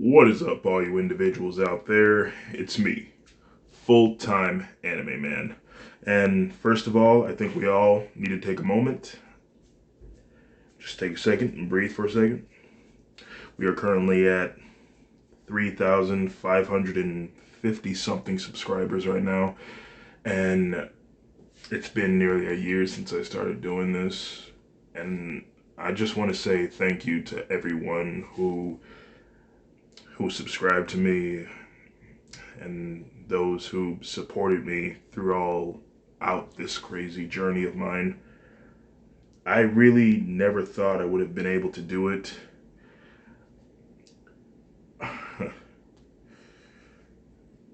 What is up, all you individuals out there? It's me, full-time anime man. And first of all, I think we all need to take a moment. Just take a second and breathe for a second. We are currently at 3,550 something subscribers right now. And it's been nearly a year since I started doing this. And I just want to say thank you to everyone who subscribed to me and those who supported me throughout this crazy journey of mine. I really never thought I would have been able to do it.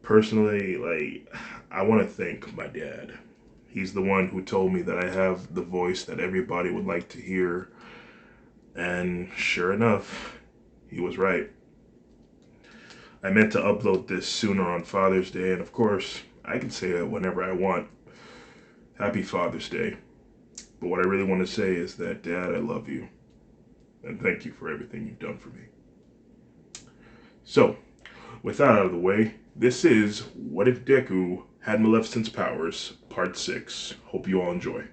Personally, I want to thank my dad. He's the one who told me that I have the voice that everybody would like to hear. And sure enough, he was right. I meant to upload this sooner on Father's Day, and of course, I can say it whenever I want. Happy Father's Day. But what I really want to say is that, Dad, I love you. And thank you for everything you've done for me. So, with that out of the way, this is What If Deku Had Maleficent's Powers, Part 6. Hope you all enjoy.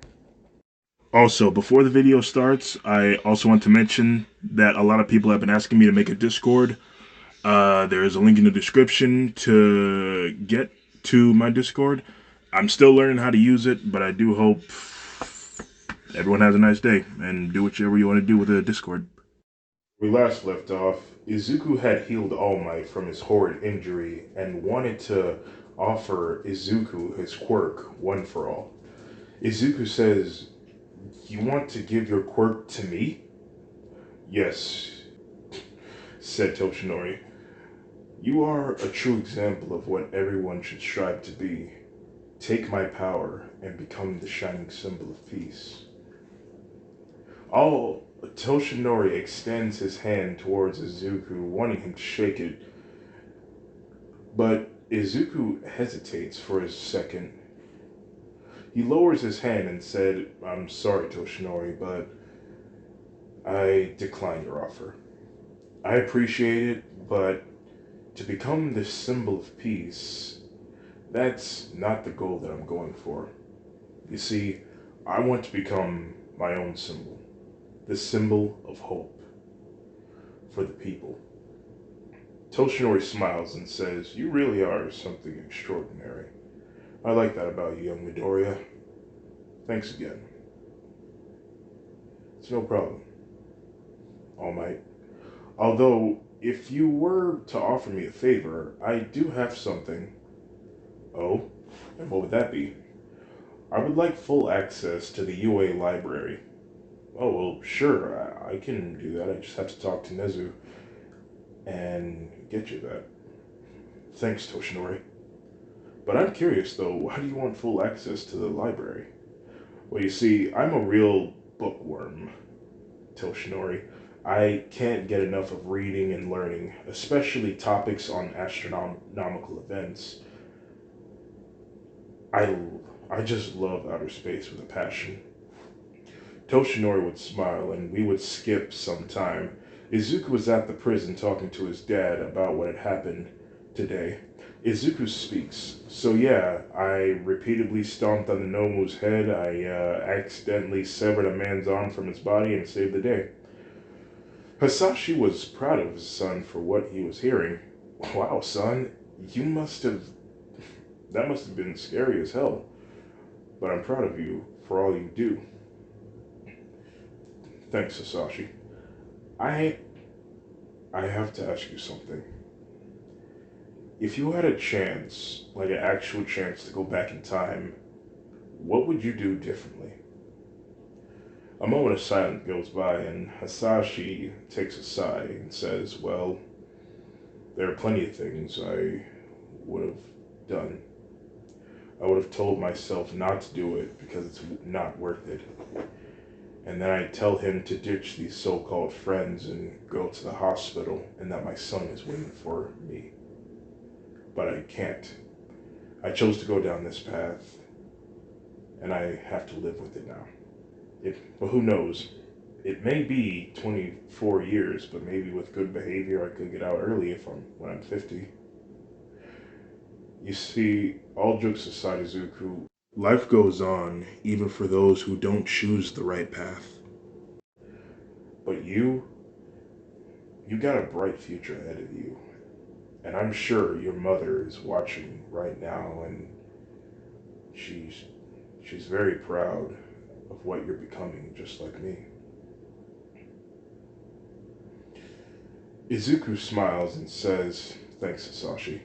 Also, before the video starts, I also want to mention that a lot of people have been asking me to make a Discord. There is a link in the description to get to my Discord. I'm still learning how to use it, but I do hope everyone has a nice day and do whichever you want to do with the Discord. We last left off, Izuku had healed All Might from his horrid injury and wanted to offer Izuku his quirk, One for All. Izuku says, "You want to give your quirk to me?" "Yes," said Toshinori. "You are a true example of what everyone should strive to be. Take my power and become the shining symbol of peace." Toshinori extends his hand towards Izuku, wanting him to shake it. But Izuku hesitates for a second. He lowers his hand and said, "I'm sorry, Toshinori, but I decline your offer. I appreciate it, but to become the symbol of peace, that's not the goal that I'm going for. You see, I want to become my own symbol, the symbol of hope for the people." Toshinori smiles and says, "You really are something extraordinary. I like that about you, young Midoriya. Thanks again." "It's no problem, All Might. Although, if you were to offer me a favor, I do have something." "Oh? And what would that be?" "I would like full access to the UA library." "Oh, well, sure, I can do that. I just have to talk to Nezu and get you that." "Thanks, Toshinori. But I'm curious, though, why do you want full access to the library?" "Well, you see, I'm a real bookworm, Toshinori. I can't get enough of reading and learning, especially topics on astronomical events. I just love outer space with a passion." Toshinori would smile, and we would skip some time. Izuku was at the prison talking to his dad about what had happened today. Izuku speaks. "So yeah, I repeatedly stomped on the Nomu's head. I accidentally severed a man's arm from his body and saved the day." Hasashi was proud of his son for what he was hearing. "Wow, son, that must have been scary as hell. But I'm proud of you for all you do." "Thanks, Hasashi. I have to ask you something. If you had a chance, like an actual chance to go back in time, what would you do differently?" A moment of silence goes by, and Hasashi takes a sigh and says, "Well, there are plenty of things I would have done. I would have told myself not to do it because it's not worth it. And then I'd tell him to ditch these so-called friends and go to the hospital and that my son is waiting for me. But I can't. I chose to go down this path, and I have to live with it now. But who knows? It may be 24 years, but maybe with good behavior I could get out early when I'm 50. You see, all jokes aside, Izuku, life goes on even for those who don't choose the right path. But you got a bright future ahead of you. And I'm sure your mother is watching right now and she's she's very proud of what you're becoming, just like me. Izuku smiles and says, "Thanks, Hasashi."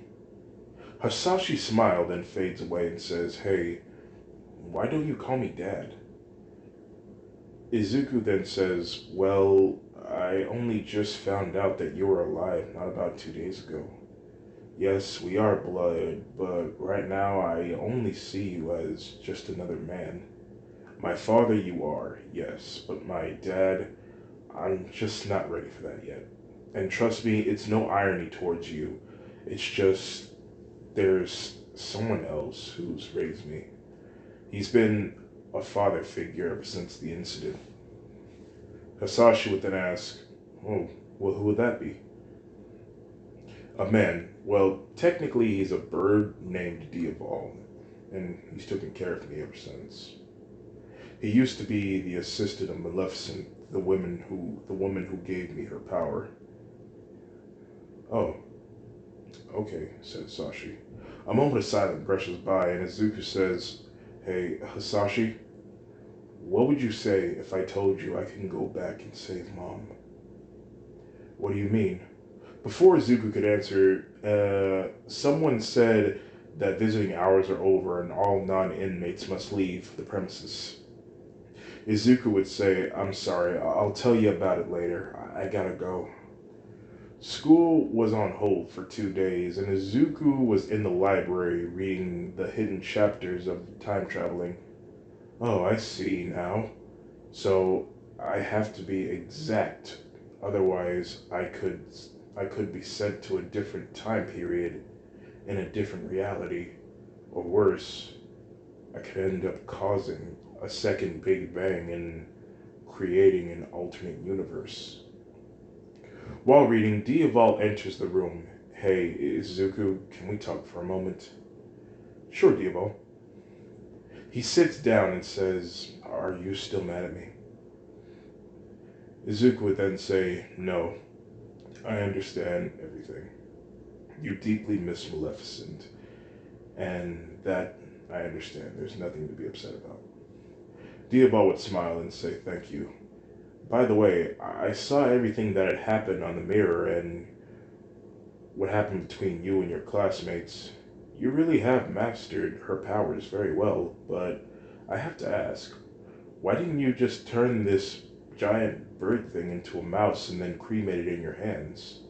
Hasashi smiled and fades away and says, "Hey, why don't you call me Dad?" Izuku then says, "Well, I only just found out that you were alive not about 2 days ago. Yes, we are blood, but right now I only see you as just another man. My father you are, yes, but my dad, I'm just not ready for that yet. And trust me, it's no irony towards you. It's just there's someone else who's raised me. He's been a father figure ever since the incident." Hasashi would then ask, "Oh, well, who would that be?" "A man. Well, technically he's a bird named Diaval, and he's taken care of me ever since. He used to be the assistant of Maleficent, the woman who gave me her power." "Oh, okay," said Sashi. A moment of silence brushes by, and Izuku says, "Hey, Hasashi, what would you say if I told you I can go back and save Mom?" "What do you mean?" Before Izuku could answer, someone said that visiting hours are over and all non-inmates must leave the premises. Izuku would say, "I'm sorry, I'll tell you about it later. I gotta go." School was on hold for 2 days, and Izuku was in the library reading the hidden chapters of time traveling. "Oh, I see now. So I have to be exact, otherwise I could be sent to a different time period in a different reality, or worse, I could end up causing a second Big Bang and creating an alternate universe." While reading, Diaval enters the room. "Hey, Izuku, can we talk for a moment?" "Sure, Diaval." He sits down and says, "Are you still mad at me?" Izuku would then say, "No, I understand everything. You deeply miss Maleficent, and that I understand. There's nothing to be upset about." Diaval would smile and say, "Thank you. By the way, I saw everything that had happened on the mirror and what happened between you and your classmates. You really have mastered her powers very well, but I have to ask, why didn't you just turn this giant bird thing into a mouse and then cremate it in your hands?"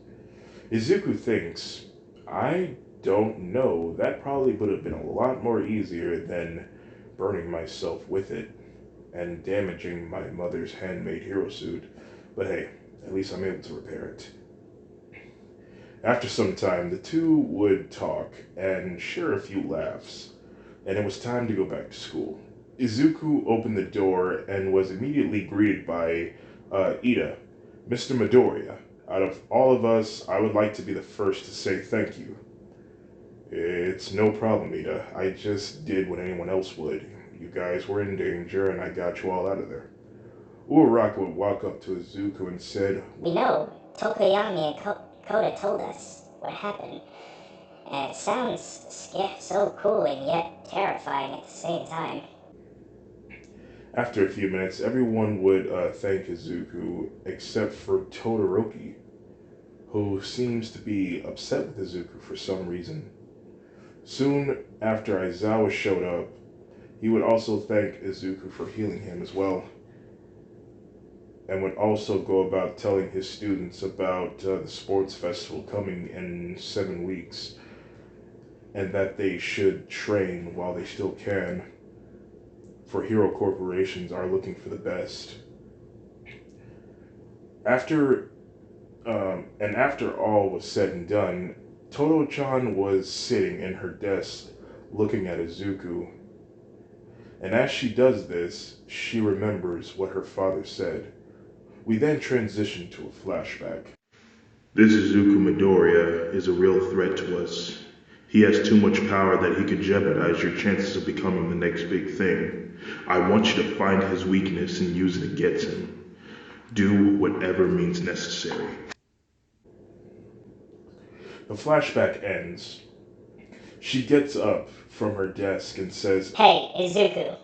Izuku thinks, "I don't know. That probably would have been a lot more easier than burning myself with it and damaging my mother's handmade hero suit. But hey, at least I'm able to repair it." After some time, the two would talk and share a few laughs, and it was time to go back to school. Izuku opened the door and was immediately greeted by Ida. "Mr. Midoriya, out of all of us, I would like to be the first to say thank you." "It's no problem, Ida. I just did what anyone else would. You guys were in danger, and I got you all out of there." Uraraka would walk up to Izuku and said, "We know. Tokoyami and Koda told us what happened. And it sounds so cool and yet terrifying at the same time." After a few minutes, everyone would thank Izuku except for Todoroki, who seems to be upset with Izuku for some reason. Soon after Aizawa showed up, he would also thank Izuku for healing him as well, and would also go about telling his students about the sports festival coming in 7 weeks, and that they should train while they still can, for hero corporations are looking for the best. After all was said and done, Toto-chan was sitting in her desk looking at Izuku, and as she does this, she remembers what her father said. We then transition to a flashback. This Izuku Midoriya is a real threat to us. He has too much power that he could jeopardize your chances of becoming the next big thing. I want you to find his weakness and use it against him. Do whatever means necessary. The flashback ends. She gets up from her desk and says, "Hey, Izuku."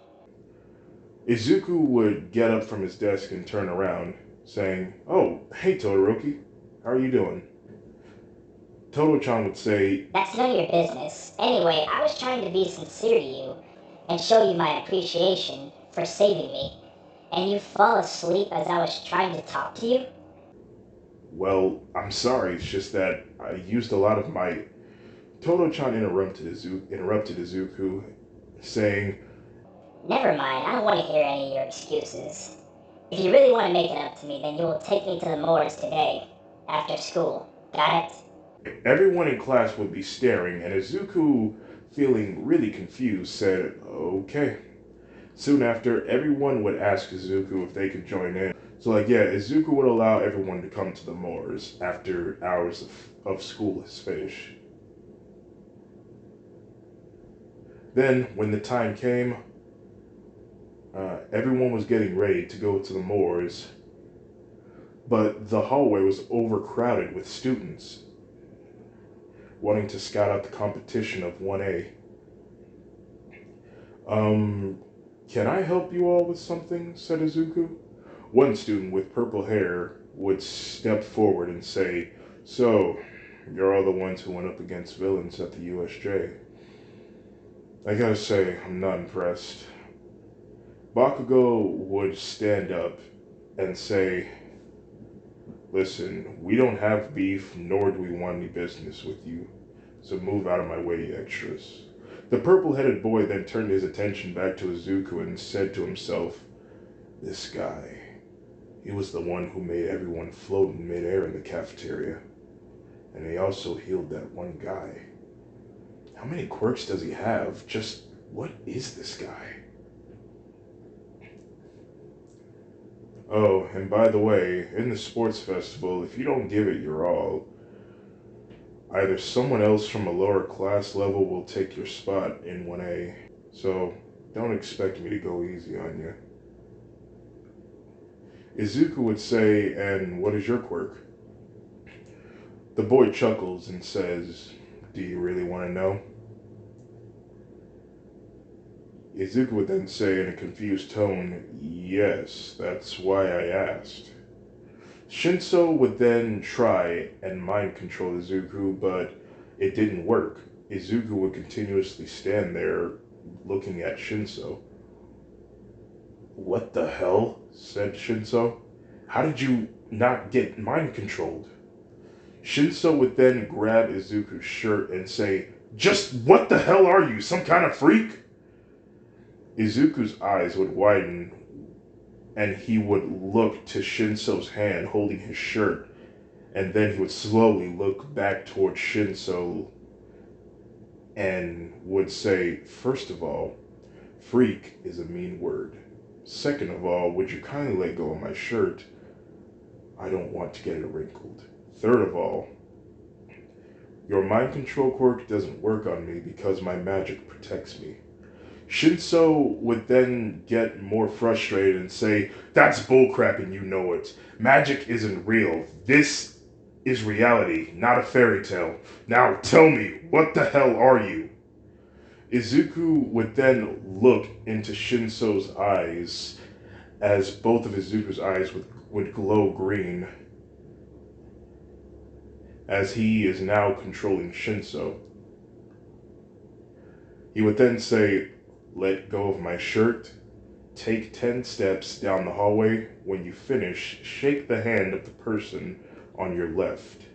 Izuku would get up from his desk and turn around, saying, "Oh, hey Todoroki, how are you doing?" Todo-chan would say, "That's none of your business. Anyway, I was trying to be sincere to you and show you my appreciation for saving me. And you fall asleep as I was trying to talk to you?" "Well, I'm sorry, it's just that I used a lot of my..." Todo-chan interrupted Izuku, saying, "Never mind, I don't want to hear any of your excuses. If you really want to make it up to me, then you will take me to the moors today, after school. Got it?" Everyone in class would be staring, and Izuku, feeling really confused, said, "Okay." Soon after, everyone would ask Izuku if they could join in. So, Izuku would allow everyone to come to the moors after hours of school is finished. Then, when the time came, everyone was getting ready to go to the moors, but the hallway was overcrowded with students wanting to scout out the competition of 1A. Um, can I help you all with something? Said Izuku. One student with purple hair would step forward and say, "So, you're all the ones who went up against villains at the USJ. I gotta say, I'm not impressed." Bakugo would stand up and say, "Listen, we don't have beef, nor do we want any business with you, so move out of my way, you extras." The purple-headed boy then turned his attention back to Izuku and said to himself, "This guy, he was the one who made everyone float in midair in the cafeteria, and he also healed that one guy. How many quirks does he have? Just what is this guy? Oh, and by the way, in the sports festival, if you don't give it your all, either someone else from a lower class level will take your spot in 1A, so don't expect me to go easy on you." Izuku would say, "And what is your quirk?" The boy chuckles and says, "Do you really want to know?" Izuku would then say in a confused tone, "Yes, that's why I asked." Shinso would then try and mind control Izuku, but it didn't work. Izuku would continuously stand there looking at Shinso. "What the hell?" said Shinso. "How did you not get mind controlled?" Shinso would then grab Izuku's shirt and say, "Just what the hell are you, some kind of freak?" Izuku's eyes would widen and he would look to Shinso's hand holding his shirt, and then he would slowly look back towards Shinso and would say, "First of all, freak is a mean word. Second of all, would you kindly let go of my shirt? I don't want to get it wrinkled. Third of all, your mind control quirk doesn't work on me because my magic protects me." Shinso would then get more frustrated and say, "That's bullcrap and you know it. Magic isn't real. This is reality, not a fairy tale. Now tell me, what the hell are you?" Izuku would then look into Shinso's eyes as both of Izuku's eyes would glow green as he is now controlling Shinso. He would then say, "Let go of my shirt. Take 10 steps down the hallway. When you finish, shake the hand of the person on your left.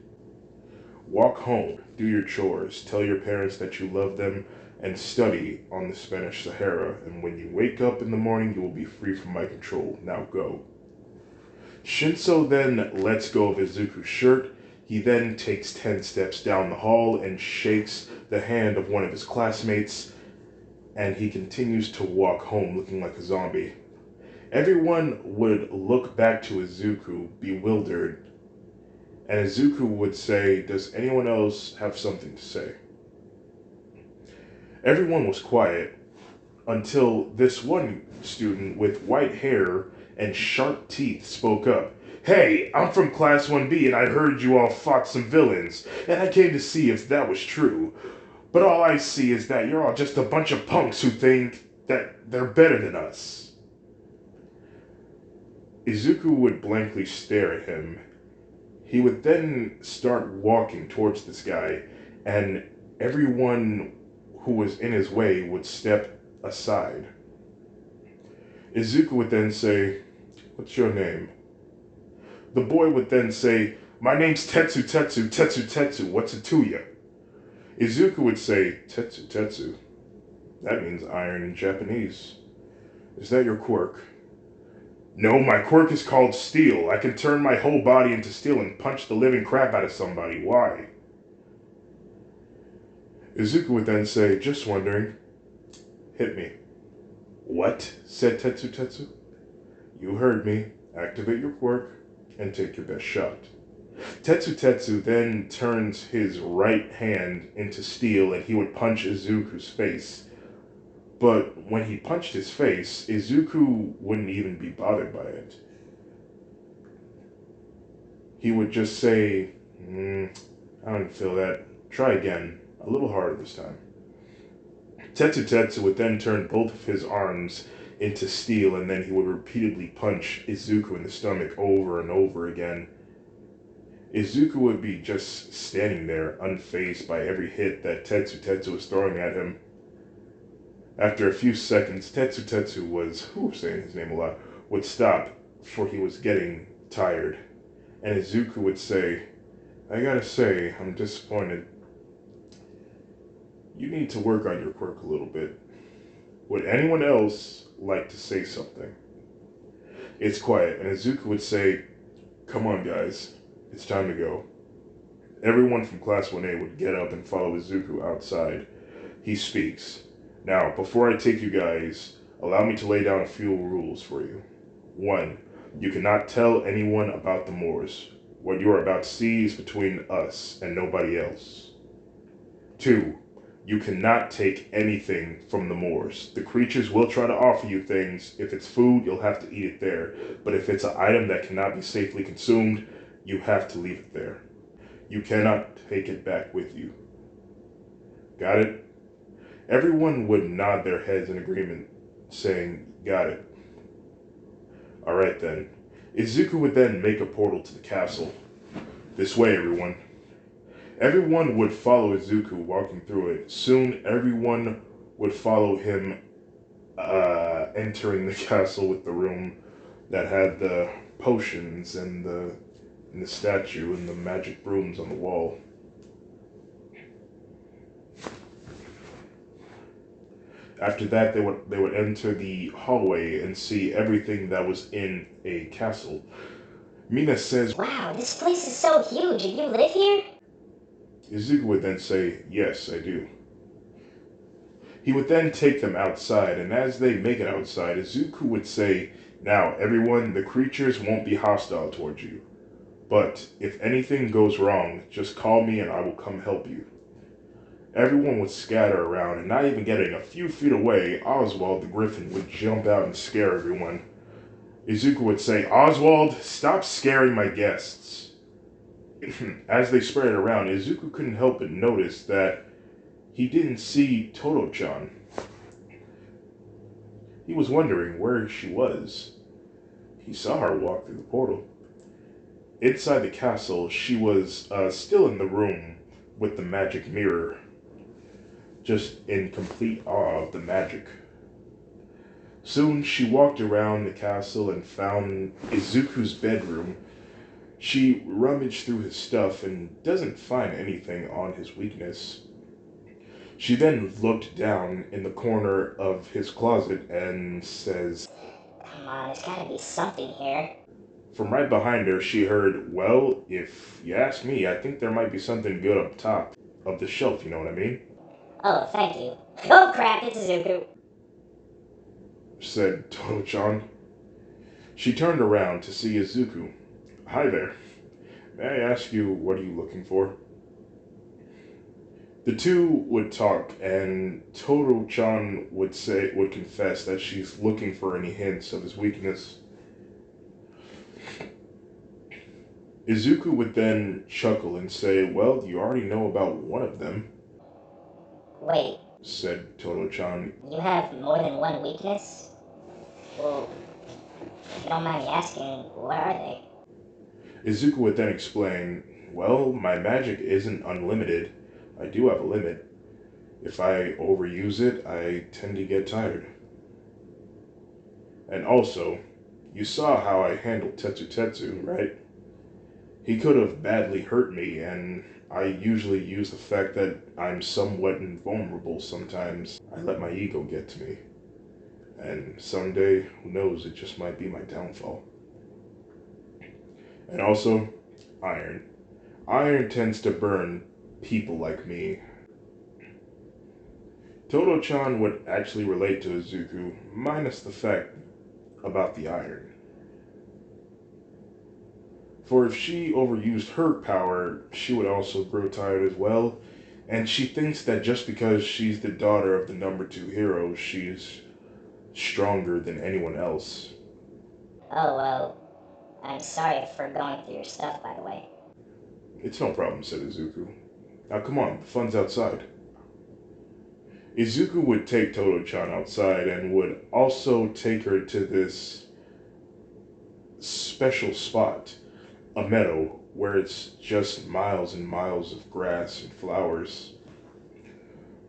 Walk home, do your chores, tell your parents that you love them, and study on the Spanish Sahara. And when you wake up in the morning, you will be free from my control. Now go." Shinso then lets go of Izuku's shirt. He then takes 10 steps down the hall and shakes the hand of one of his classmates, and he continues to walk home looking like a zombie. Everyone would look back to Izuku, bewildered, and Izuku would say, "Does anyone else have something to say?" Everyone was quiet until this one student with white hair and sharp teeth spoke up. "Hey, I'm from Class 1B and I heard you all fought some villains, and I came to see if that was true. But all I see is that you're all just a bunch of punks who think that they're better than us." Izuku would blankly stare at him. He would then start walking towards this guy, and everyone who was in his way would step aside. Izuku would then say, "What's your name?" The boy would then say, "My name's Tetsu Tetsu, Tetsu Tetsu, what's it to ya?" Izuku would say, "Tetsu Tetsu? That means iron in Japanese. Is that your quirk?" "No, my quirk is called steel. I can turn my whole body into steel and punch the living crap out of somebody. Why?" Izuku would then say, "Just wondering. Hit me." "What?" said Tetsu Tetsu. "You heard me. Activate your quirk and take your best shot." Tetsu Tetsu then turns his right hand into steel and he would punch Izuku's face. But when he punched his face, Izuku wouldn't even be bothered by it. He would just say, "I don't feel that. Try again. A little harder this time." Tetsu Tetsu would then turn both of his arms into steel and then he would repeatedly punch Izuku in the stomach over and over again. Izuku would be just standing there, unfazed by every hit that Tetsu Tetsu was throwing at him. After a few seconds, Tetsu Tetsu saying his name a lot, would stop, for he was getting tired. And Izuku would say, "I gotta say, I'm disappointed. You need to work on your quirk a little bit. Would anyone else like to say something?" It's quiet, and Izuku would say, "Come on, guys. It's time to go." Everyone from Class 1A would get up and follow Izuku outside. He speaks. "Now, before I take you guys, allow me to lay down a few rules for you. 1. You cannot tell anyone about the Moors. What you are about to see is between us and nobody else. 2. You cannot take anything from the Moors. The creatures will try to offer you things. If it's food, you'll have to eat it there. But if it's an item that cannot be safely consumed, you have to leave it there. You cannot take it back with you. Got it?" Everyone would nod their heads in agreement, saying, "Got it." "Alright then." Izuku would then make a portal to the castle. "This way, everyone." Everyone would follow Izuku walking through it. Soon, everyone would follow him entering the castle with the room that had the potions and the statue and the magic brooms on the wall. After that, they would enter the hallway and see everything that was in a castle. Mina says, Wow, this place is so huge and you live here? Izuku would then say, "Yes, I do." He would then take them outside, and as they make it outside, Izuku would say, "Now, everyone, the creatures won't be hostile towards you. But if anything goes wrong, just call me and I will come help you." Everyone would scatter around, and not even getting a few feet away, Oswald the Griffin would jump out and scare everyone. Izuku would say, "Oswald, stop scaring my guests." As they spread around, Izuku couldn't help but notice that he didn't see Toto-chan. He was wondering where she was. He saw her walk through the portal. Inside the castle, she was still in the room with the magic mirror, just in complete awe of the magic. Soon she walked around the castle and found Izuku's bedroom. She rummaged through his stuff and doesn't find anything on his weakness. She then looked down in the corner of his closet and says, Come on, there's gotta be something here. from right behind her, she heard, "Well, if you ask me, I think there might be something good up top of the shelf, you know what I mean?" Oh, thank you. Oh crap, it's Izuku. Said Toto-chan. She turned around to see Izuku. Hi there. May I ask you, what are you looking for? The two would talk, and Toro-chan would confess that she's looking for any hints of his weakness. Izuku would then chuckle and say, "Well, you already know about one of them," Wait, said Toro-chan. you have more than one weakness? Well, if you don't mind me asking, what are they? Izuku would then explain, "Well, my magic isn't unlimited. I do have a limit. If I overuse it, I tend to get tired. And also, you saw how I handled Tetsu, right? He could have badly hurt me, and I usually use the fact that I'm somewhat invulnerable sometimes. I let my ego get to me. And someday, who knows, it just might be my downfall. And also, iron. Iron tends to burn people like me." Todo-chan would actually relate to Izuku, minus the fact about the iron. For if she overused her power, she would also grow tired as well, and she thinks that just because she's the daughter of the number 2 hero, she's stronger than anyone else. Oh, well, I'm sorry for going through your stuff, by the way. "It's no problem," said Izuku. "Now come on, the fun's outside." Izuku would take Todo-chan outside and would also take her to this special spot, a meadow where it's just miles and miles of grass and flowers,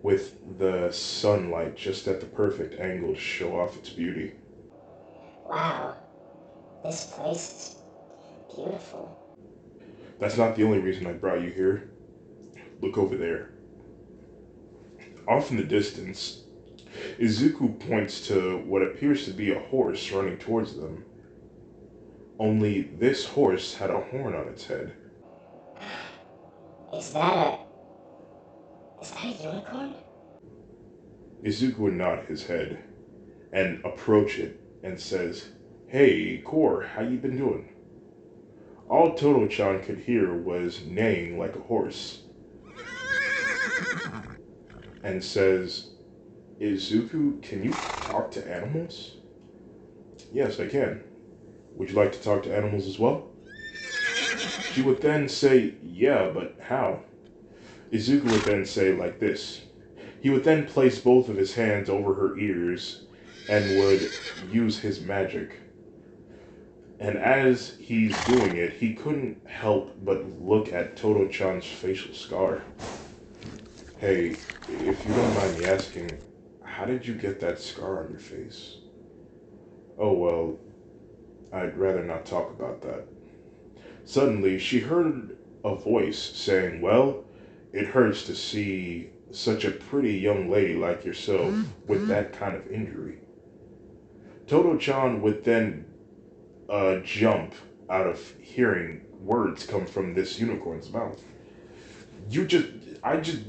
with the sunlight just at the perfect angle to show off its beauty. Wow, this place is beautiful. "That's not the only reason I brought you here. Look over there." Off in the distance, Izuku points to what appears to be a horse running towards them. Only this horse had a horn on its head. Is that a... is that a unicorn? Izuku would nod his head and approach it and says, "Hey, Core, how you been doing?" All Todo-chan could hear was neighing like a horse, and says, "Izuku, can you talk to animals?" "Yes, I can. Would you like to talk to animals as well?" She would then say, "Yeah, but how?" Izuku would then say like this. He would then place both of his hands over her ears and would use his magic. And as he's doing it, he couldn't help but look at Todo-chan's facial scar. "Hey, if you don't mind me asking, how did you get that scar on your face?" "Oh, well, I'd rather not talk about that." Suddenly, she heard a voice saying, "Well, it hurts to see such a pretty young lady like yourself with that kind of injury." Todo-chan would then jump out of hearing words come from this unicorn's mouth. "You just, I just,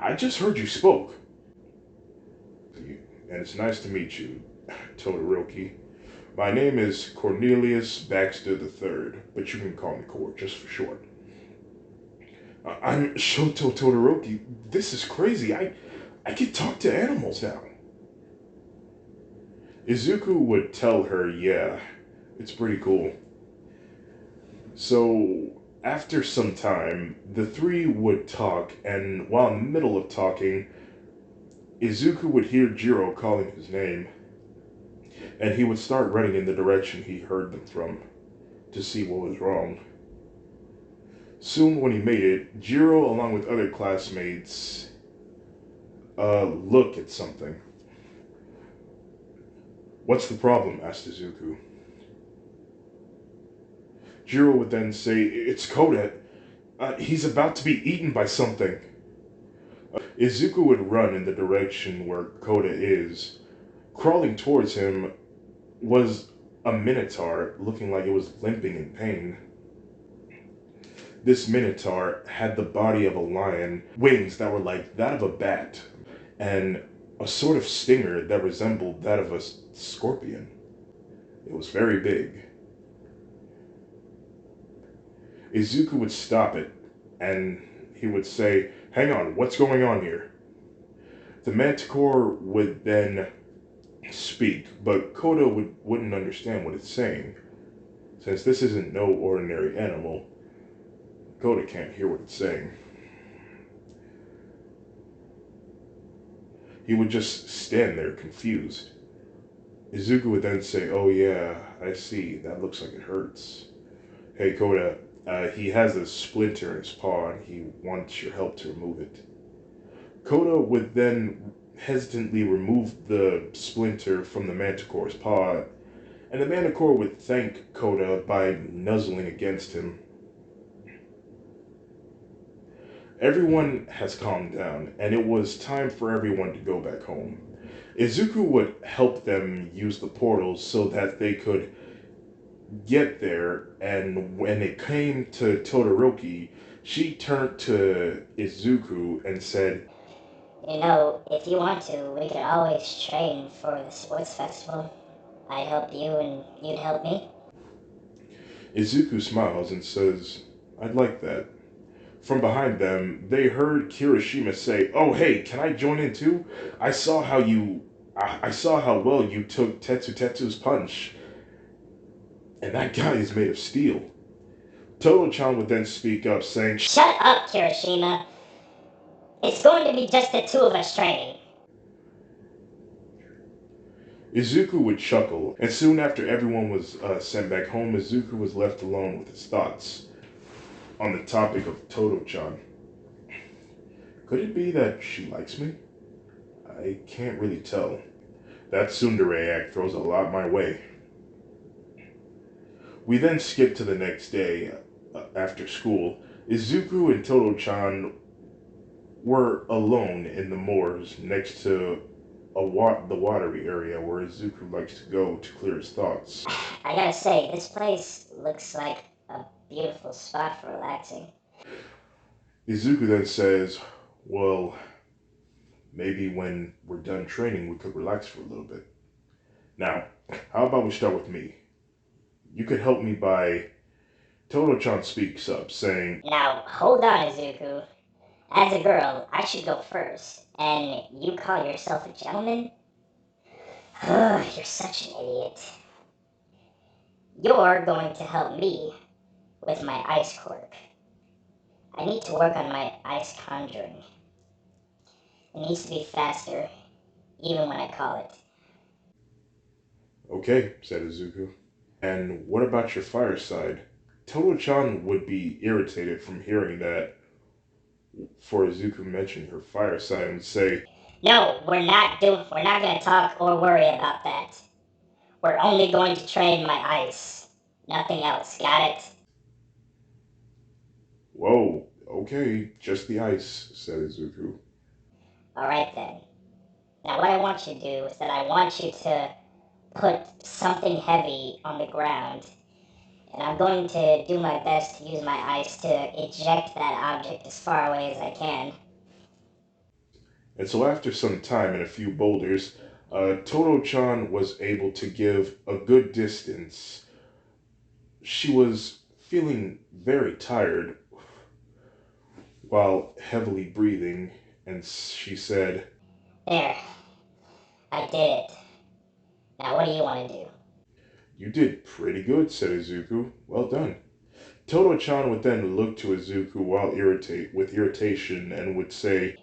I just heard you spoke." "And it's nice to meet you, Todoroki. My name is Cornelius Baxter III, but you can call me Core, just for short." "I'm Shoto Todoroki. This is crazy. I can talk to animals now." Izuku would tell her, "Yeah, it's pretty cool." So, after some time, the three would talk, and while in the middle of talking, Izuku would hear Jiro calling his name, and he would start running in the direction he heard them from to see what was wrong. Soon, when he made it, Jiro, along with other classmates, look at something. "What's the problem?" asked Izuku. Jiro would then say, "It's Koda. He's about to be eaten by something." Izuku would run in the direction where Koda is. Crawling towards him was a minotaur looking like it was limping in pain. This minotaur had the body of a lion, wings that were like that of a bat, and a sort of stinger that resembled that of a scorpion. It was very big. Izuku would stop it, and he would say, "Hang on, what's going on here?" The manticore would then speak, but wouldn't understand what it's saying. Since this isn't no ordinary animal, Koda can't hear what it's saying. He would just stand there confused. Izuku would then say, "Oh yeah, I see. That looks like it hurts. Hey Koda, he has a splinter in his paw and he wants your help to remove it." Koda would then hesitantly remove the splinter from the manticore's paw, and the manticore would thank Koda by nuzzling against him. Everyone has calmed down, and it was time for everyone to go back home. Izuku would help them use the portals so that they could get there, and when it came to Todoroki, she turned to Izuku and said, You know, if you want to, we could always train for the sports festival. I'd help you and you'd help me. Izuku smiles and says, "I'd like that." From behind them, they heard Kirishima say, "Oh hey, can I join in too? I saw how you I saw how well you took Tetsu's punch, and that guy is made of steel." Toto-chan would then speak up, saying, Shut up, Kirishima. It's going to be just the two of us training. Izuku would chuckle, and soon after everyone was sent back home, Izuku was left alone with his thoughts on the topic of Toto-chan. Could it be that she likes me? I can't really tell. That tsundere act throws a lot my way. We then skip to the next day after school. Izuku and Toto-chan were alone in the moors next to the watery area where Izuku likes to go to clear his thoughts. I gotta say, this place looks like a beautiful spot for relaxing. Izuku then says, "Well, maybe when we're done training, we could relax for a little bit. Now, how about we start with me? You could help me by..." Toto-chan speaks up, saying, Now, hold on, Izuku. As a girl, I should go first. And you call yourself a gentleman? You're such an idiot. You're going to help me with my ice quirk. I need to work on my ice conjuring. It needs to be faster, even when I call it. "Okay," said Izuku. "And what about your fire side?" Toto-chan would be irritated from hearing that, for Izuku mentioned her fire side, and would say, No, we're not gonna talk or worry about that. We're only going to train my ice. Nothing else, got it? "Whoa, okay, just the ice," said Izuku. Alright then. Now what I want you to do is that I want you to put something heavy on the ground. And I'm going to do my best to use my ice to eject that object as far away as I can. And so after some time and a few boulders, Toto-chan was able to give a good distance. She was feeling very tired while heavily breathing, and she said, There, I did it. Now what do you want to do? "You did pretty good," said Izuku. "Well done." Toto-chan would then look to Izuku while with irritation and would say,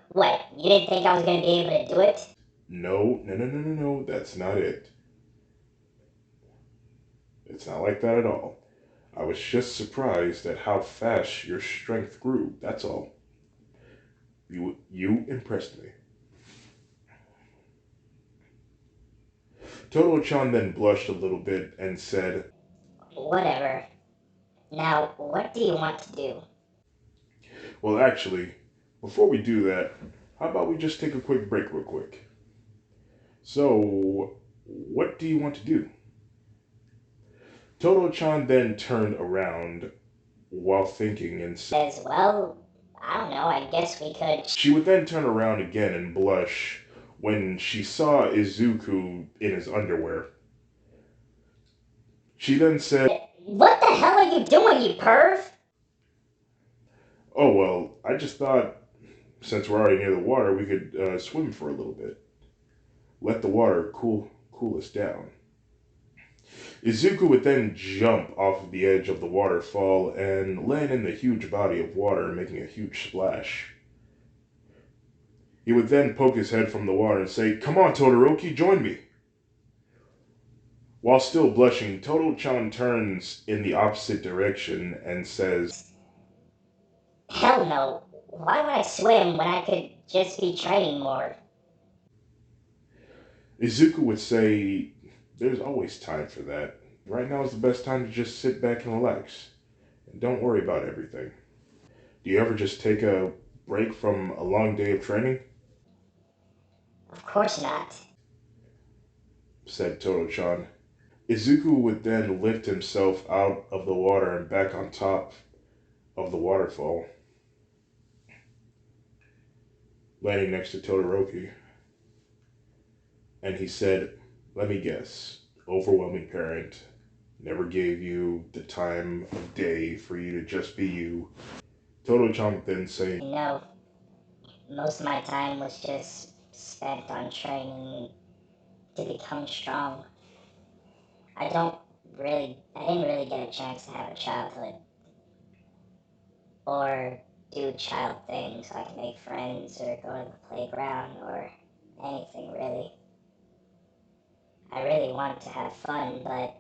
What, you didn't think I was going to be able to do it? "No, no, no, no, no, no, that's not it. It's not like that at all. I was just surprised at how fast your strength grew, that's all. You impressed me." Toto-chan then blushed a little bit and said, Whatever. Now, what do you want to do? "Well, actually, before we do that, how about we just take a quick break real quick? So, what do you want to do?" Toto-chan then turned around while thinking and said, Says, well, I don't know, I guess we could. she would then turn around again and blush when she saw Izuku in his underwear. She then said, "What the hell are you doing, you perv?" "Oh, well, I just thought since we're already near the water, we could swim for a little bit. Let the water cool us down." Izuku would then jump off of the edge of the waterfall and land in the huge body of water, making a huge splash. He would then poke his head from the water and say, "Come on, Todoroki, join me." While still blushing, Todo-chan turns in the opposite direction and says, "Hell no. Why would I swim when I could just be training more?" Izuku would say, "There's always time for that. Right now is the best time to just sit back and relax. And don't worry about everything. Do you ever just take a break from a long day of training?" "Of course not." said Todo-chan. Izuku would then lift himself out of the water and back on top of the waterfall, landing next to Todoroki. And he said, "Let me guess. Overwhelming parent. Never gave you the time of day for you to just be you." Todo-chan would then say, No, most of my time was just spent on training to become strong. I didn't really get a chance to have a childhood or do child things like make friends or go to the playground or anything really. I really wanted to have fun, but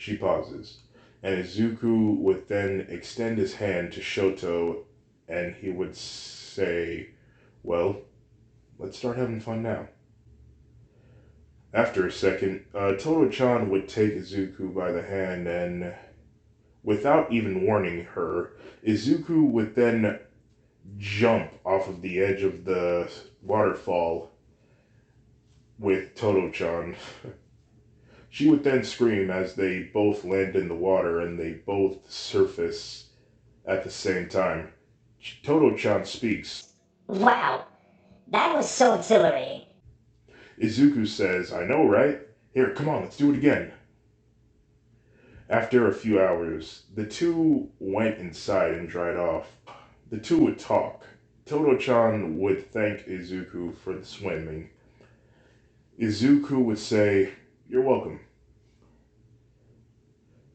She pauses, and Izuku would then extend his hand to Shoto, and he would say, "Well, let's start having fun now." After a second, Todo-chan would take Izuku by the hand, and without even warning her, Izuku would then jump off of the edge of the waterfall with Todo-chan. She would then scream as they both land in the water and they both surface at the same time. Todo-chan speaks. wow, that was so exhilarating. Izuku says, "I know, right? Here, come on, let's do it again." After a few hours, the two went inside and dried off. The two would talk. Todo-chan would thank Izuku for the swimming. Izuku would say, "You're welcome."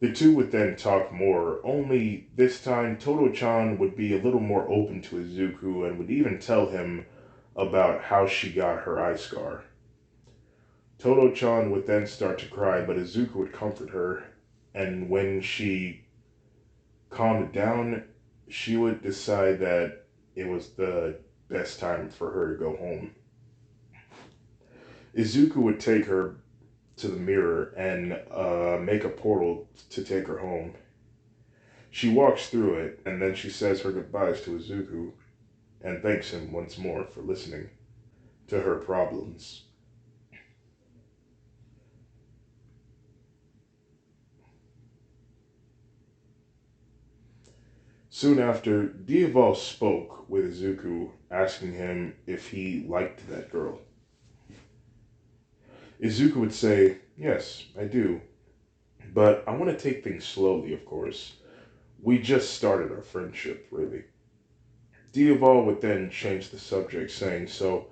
The two would then talk more, only this time Todo-chan would be a little more open to Izuku and would even tell him about how she got her eye scar. Todo-chan would then start to cry, but Izuku would comfort her, and when she calmed down, she would decide that it was the best time for her to go home. Izuku would take her to the mirror and make a portal to take her home. She walks through it, and then she says her goodbyes to Izuku and thanks him once more for listening to her problems. Soon after, Diaval spoke with Izuku, asking him if he liked that girl. Izuku would say, "Yes, I do. But I want to take things slowly, of course. We just started our friendship, really." Diaval would then change the subject, saying, "So,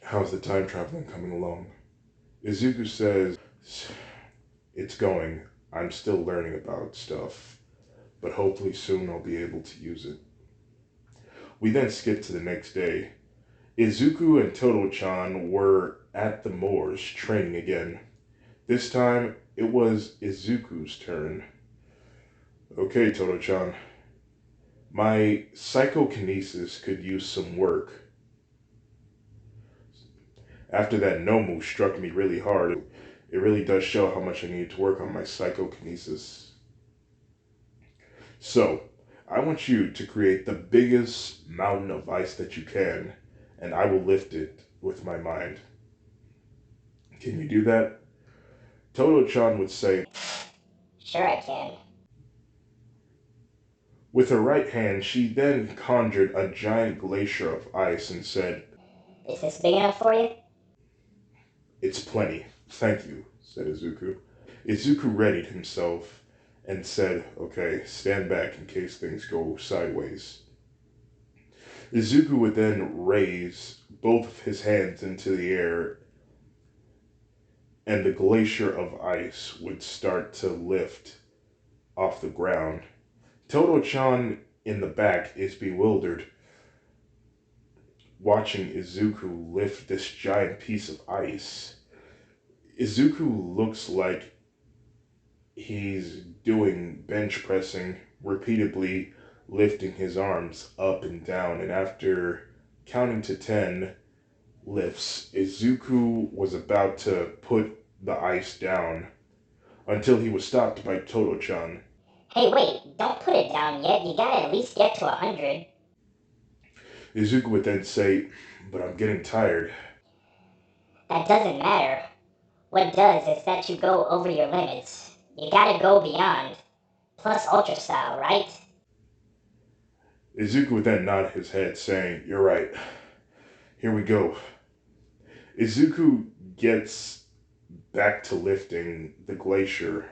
how's the time traveling coming along?" Izuku says, "It's going. I'm still learning about stuff, but hopefully soon I'll be able to use it." We then skip to the next day. Izuku and Todo-chan were at the moors training again. This time, it was Izuku's turn. "Okay, Todo-chan. My psychokinesis could use some work. After that Nomu struck me really hard, it really does show how much I need to work on my psychokinesis. So, I want you to create the biggest mountain of ice that you can, and I will lift it with my mind. Can you do that?" Todo-chan would say, "Sure, I can." with her right hand, she then conjured a giant glacier of ice and said, "Is this big enough for you?" "It's plenty. Thank you." said Izuku. Izuku readied himself and said, okay, stand back in case things go sideways. Izuku would then raise both of his hands into the air, and the glacier of ice would start to lift off the ground. Toto-chan in the back is bewildered, watching Izuku lift this giant piece of ice. Izuku looks like he's doing bench pressing, repeatedly lifting his arms up and down, and after counting to 10 lifts, Izuku was about to put the ice down until he was stopped by Toto-chan. Hey, wait, don't put it down yet. You gotta at least get to 100. Izuku would then say, but I'm getting tired. That doesn't matter. What does is that you go over your limits. You gotta go beyond. Plus Ultra Style, right? Izuku would then nod his head, saying, you're right. Here we go. Izuku gets back to lifting the glacier,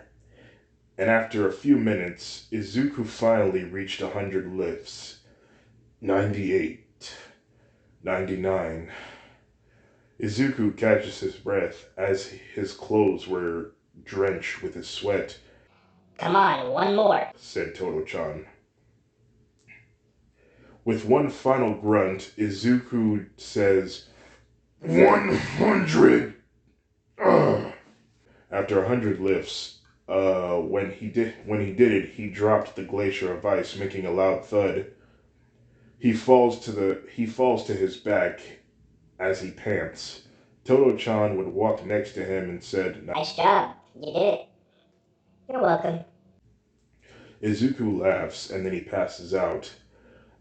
and after a few minutes, Izuku finally reached 100 lifts. 98. 99. Izuku catches his breath as his clothes were drenched with his sweat. Come on, one more, said Toto-chan. With one final grunt, Izuku says, 100! Ugh. After 100 lifts, when he did it, he dropped the glacier of ice, making a loud thud. He falls to his back as he pants. Toto-chan would walk next to him and said, nice job, you did it. You're welcome. Izuku laughs and then he passes out.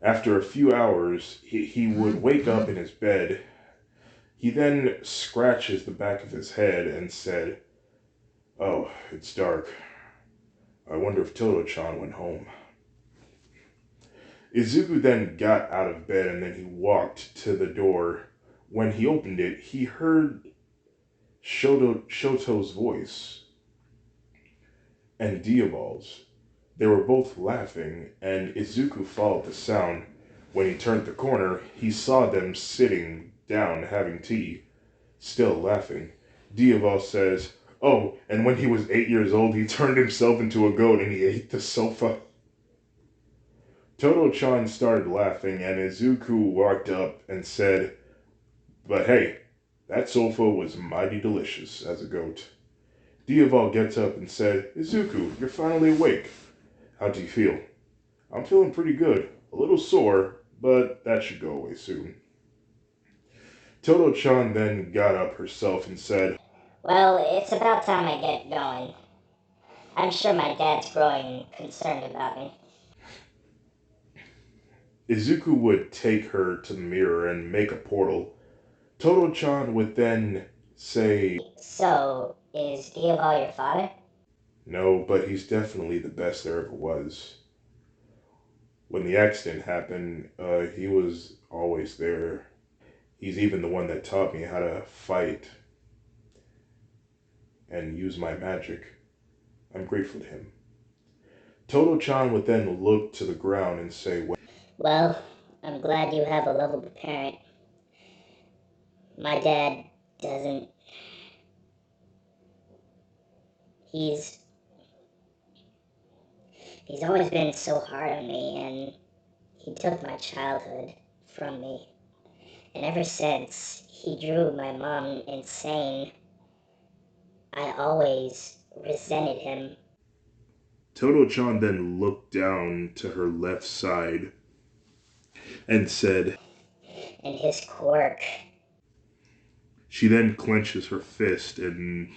After a few hours, he would wake up in his bed. He then scratches the back of his head and said, oh, it's dark. I wonder if Toto-chan went home. Izuku then got out of bed and then he walked to the door. When he opened it, he heard Shoto's voice and Diabol's. They were both laughing, and Izuku followed the sound. When he turned the corner, he saw them sitting down having tea, still laughing. Diabol says, oh, and when he was 8 years old, he turned himself into a goat and he ate the sofa. Toto-chan started laughing, and Izuku walked up and said, but hey, that sofa was mighty delicious as a goat. Diaval gets up and said, Izuku, you're finally awake. How do you feel? I'm feeling pretty good. A little sore, but that should go away soon. Toto-chan then got up herself and said, well, it's about time I get going. I'm sure my dad's growing concerned about me. Izuku would take her to the mirror and make a portal. Toto-chan would then say, so, is Diaval your father? no, but he's definitely the best there ever was. When the accident happened, he was always there. He's even the one that taught me how to fight and use my magic. I'm grateful to him. Toto-chan would then look to the ground and say, well, I'm glad you have a lovable parent. My dad doesn't. He's always been so hard on me, and he took my childhood from me. And ever since he drew my mom insane, I always resented him. Toto-chan then looked down to her left side and said, and his quirk. She then clenches her fist, and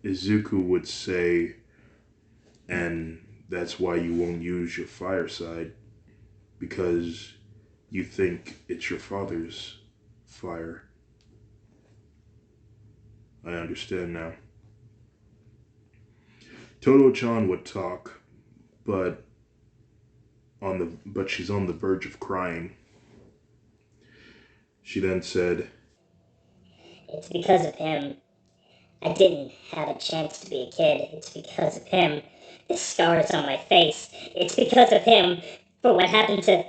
Izuku would say, and that's why you won't use your fire side, because you think it's your father's fire. I understand now. Toto-chan would talk, but she's on the verge of crying. She then said, it's because of him. I didn't have a chance to be a kid. It's because of him. The scars on my face. It's because of him. For what happened to.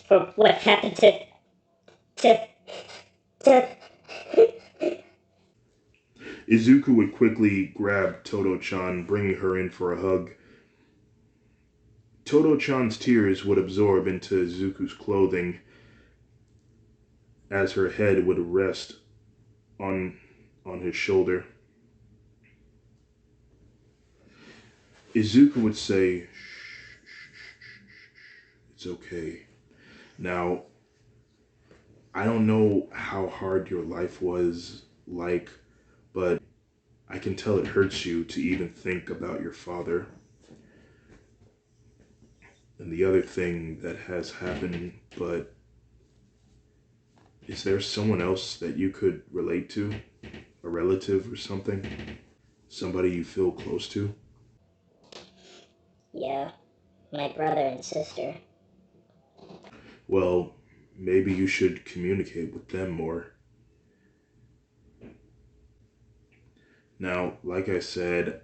For what happened to. to. Izuku would quickly grab Todo-chan, bringing her in for a hug. Todo-chan's tears would absorb into Izuku's clothing as her head would rest on his shoulder. Izuku would say, "It's okay. Now, I don't know how hard your life was like, but I can tell it hurts you to even think about your father and the other thing that has happened, but is there someone else that you could relate to? A relative or something? Somebody you feel close to?" Yeah, my brother and sister. Well, maybe you should communicate with them more. Now, like I said,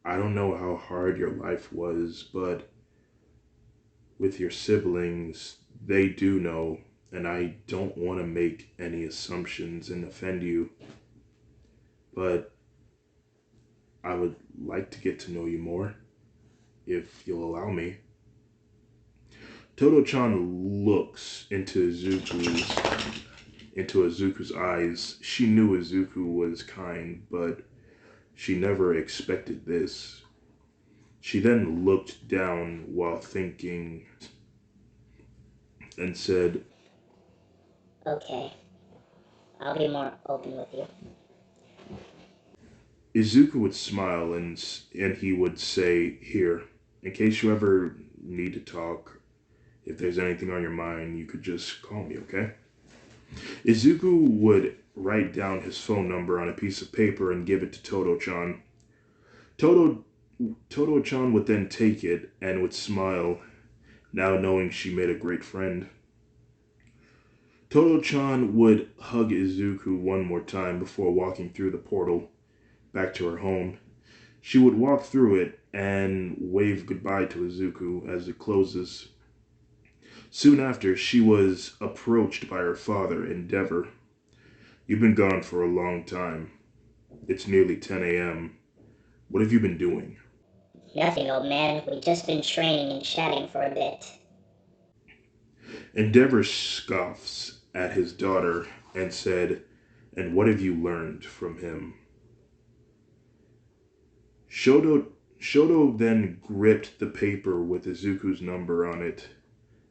I don't know how hard your life was, but with your siblings, they do know, and I don't want to make any assumptions and offend you, but I would like to get to know you more, if you'll allow me. Todo-chan looks into Izuku's eyes. She knew Izuku was kind, but she never expected this. She then looked down while thinking and said, Okay, I'll be more open with you. Izuku would smile and he would say, "Here, in case you ever need to talk, if there's anything on your mind, you could just call me, okay?" Izuku would write down his phone number on a piece of paper and give it to Todo-chan. Todo Todo-chan would then take it and would smile, now knowing she made a great friend. Todo-chan would hug Izuku one more time before walking through the portal back to her home. She would walk through it and wave goodbye to Izuku as it closes. Soon after, she was approached by her father, Endeavor. "You've been gone for a long time. It's nearly 10 a.m. What have you been doing?" Nothing, old man. We've just been training and chatting for a bit. Endeavor scoffs at his daughter and said, "And what have you learned from him?" Shoto then gripped the paper with Izuku's number on it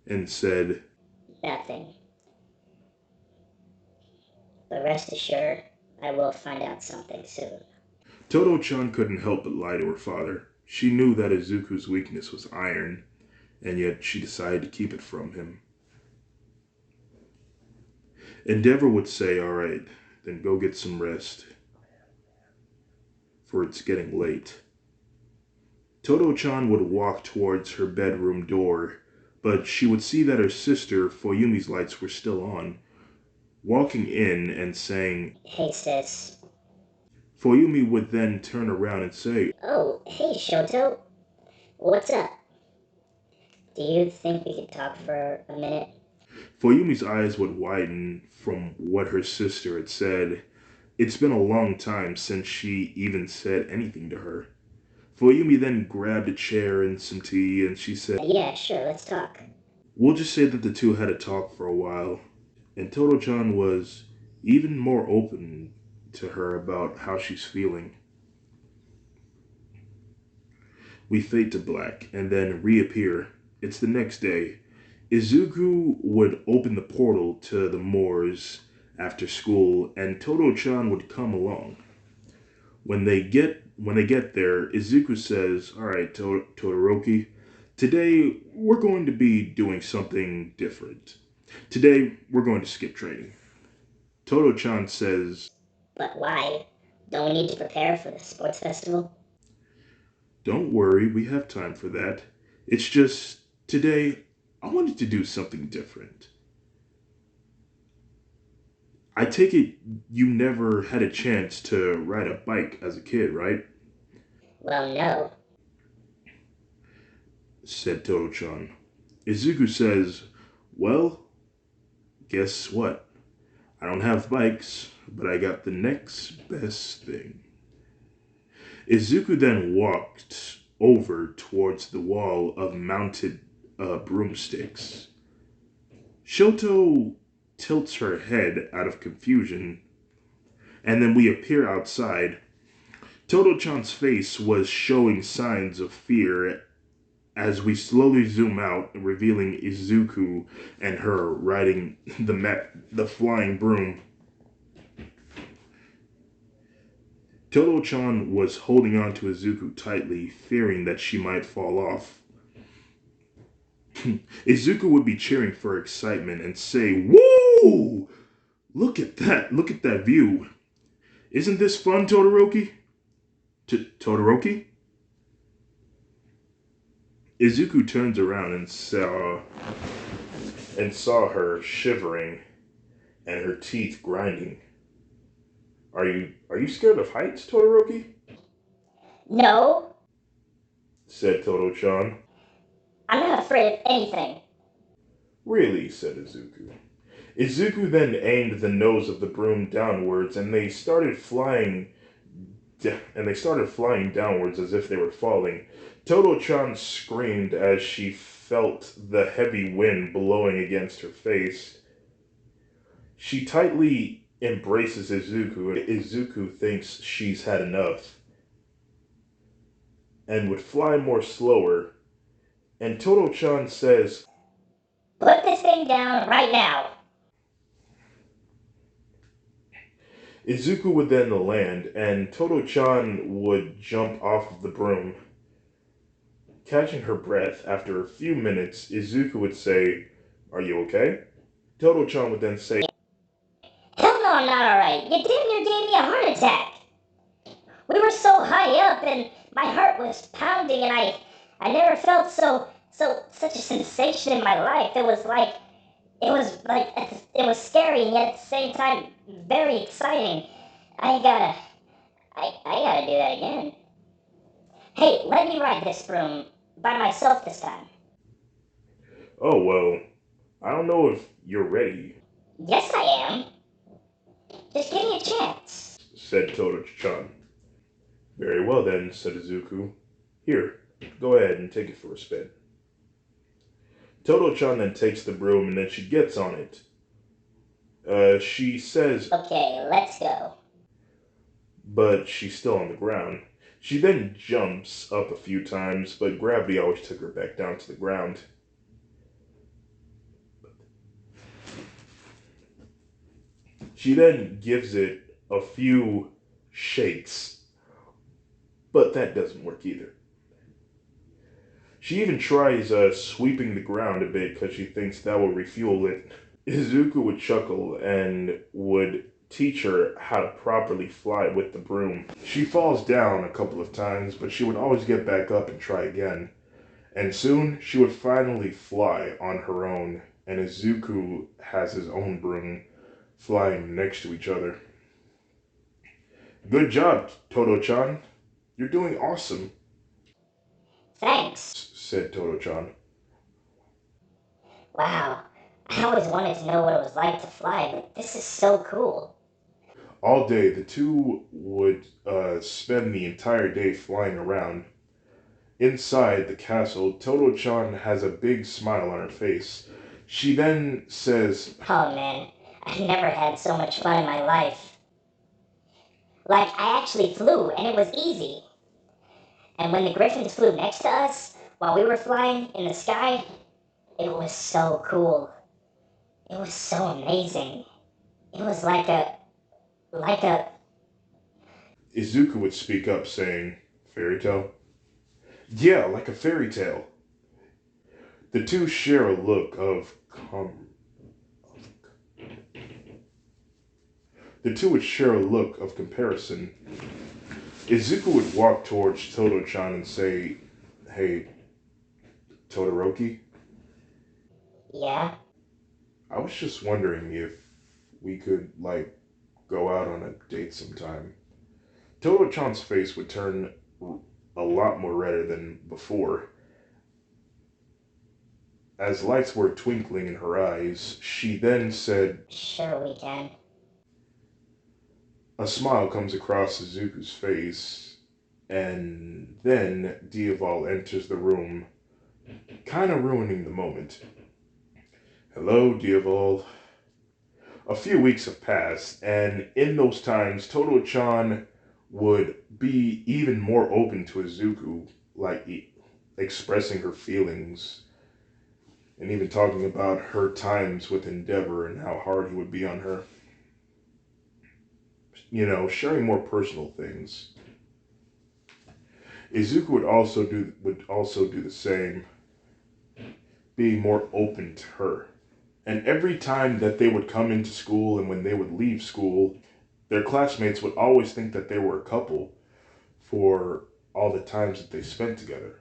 and said, Nothing. But rest assured, I will find out something soon. Todo-chan couldn't help but lie to her father. She knew that Izuku's weakness was iron, and yet she decided to keep it from him. Endeavor would say, "All right, then go get some rest, for it's getting late." Todo-chan would walk towards her bedroom door, but she would see that her sister Foyumi's lights were still on. Walking in and saying, Hey, sis. Foyumi would then turn around and say, Oh, hey, Shoto. What's up? Do you think we could talk for a minute? Foyumi's eyes would widen from what her sister had said. It's been a long time since she even said anything to her. Foyumi then grabbed a chair and some tea and she said, Yeah, sure, let's talk. "We'll just say that the two had a talk for a while." And Todo-chan was even more open to her about how she's feeling. We fade to black and then reappear. It's the next day. Izuku would open the portal to the moors after school, and Todo-chan would come along. When they get there, Izuku says, "All right, Todoroki, today we're going to be doing something different. Today we're going to skip training." Todo-chan says, But why? Don't we need to prepare for the sports festival? "Don't worry, we have time for that. It's just today I wanted to do something different. I take it you never had a chance to ride a bike as a kid, right? Well, no. Said Toto-chan. Izuku says, well, guess what? I don't have bikes, but I got the next best thing. Izuku then walked over towards the wall of mounted broomsticks. Shoto tilts her head out of confusion, and then we appear outside. Toto-chan's face was showing signs of fear as we slowly zoom out, revealing Izuku and her riding the flying broom. Toto-chan was holding on to Izuku tightly, fearing that she might fall off. Izuku would be cheering for excitement and say, "Woo! Look at that! Look at that view! Isn't this fun, Todoroki?" Todoroki? Izuku turns around and saw her shivering and her teeth grinding. Are you scared of heights, Todoroki? No, Said Toto-chan. I'm not afraid of anything. Really? Said Izuku. Izuku then aimed the nose of the broom downwards, and they started flying downwards as if they were falling. Toto-chan screamed as she felt the heavy wind blowing against her face. She tightly embraces Izuku, and Izuku thinks she's had enough and would fly more slower. And Toto-chan says, Put this thing down right now. Izuku would then land, and Toto-chan would jump off of the broom. Catching her breath after a few minutes, Izuku would say, "Are you okay?" Toto-chan would then say, Hell no, I'm not alright. You damn near gave me a heart attack. We were so high up and my heart was pounding and I never felt such a sensation in my life. It was scary and yet at the same time very exciting. I gotta I gotta do that again. Hey, let me ride this broom by myself this time. "Oh, well, I don't know if you're ready," Yes I am. Just give me a chance. said Toto-chan. "Very well then," said Izuku. "Here, go ahead and take it for a spin." Toto-chan then takes the broom and then she gets on it. She says, Okay, let's go. but she's still on the ground. She then jumps up a few times, but gravity always took her back down to the ground. She then gives it a few shakes, but that doesn't work either. She even tries sweeping the ground a bit because she thinks that will refuel it. Izuku would chuckle and would teach her how to properly fly with the broom. She falls down a couple of times, but she would always get back up and try again. And soon she would finally fly on her own, and Izuku has his own broom flying next to each other. "Good job, Toto-chan. You're doing awesome," Thanks. said Toto-chan. Wow. I always wanted to know what it was like to fly, but this is so cool. All day, the two would spend the entire day flying around. Inside the castle, Toto-chan has a big smile on her face. She then says, Oh man, I've never had so much fun in my life. Like, I actually flew, and it was easy. And when the griffins flew next to us, while we were flying in the sky, it was so cool. It was so amazing. It was like a, Izuku would speak up, saying, "Fairy tale?" "Yeah, like a fairy tale." The two share a look of The two would share a look of comparison. Izuku would walk towards Toto-chan and say, "Hey, Todoroki, yeah? I was just wondering if we could, like, go out on a date sometime. Toto-chan's face would turn a lot more redder than before. As lights were twinkling in her eyes, she then said, Sure, we can. a smile comes across Izuku's face, and then Diaval enters the room, kind of ruining the moment. Hello, Diaval. A few weeks have passed, and in those times, Toto-chan would be even more open to Izuku, like expressing her feelings, and even talking about her times with Endeavor and how hard he would be on her. You know, sharing more personal things. Izuku would also do the same, being more open to her. And every time that they would come into school and when they would leave school, their classmates would always think that they were a couple for all the times that they spent together.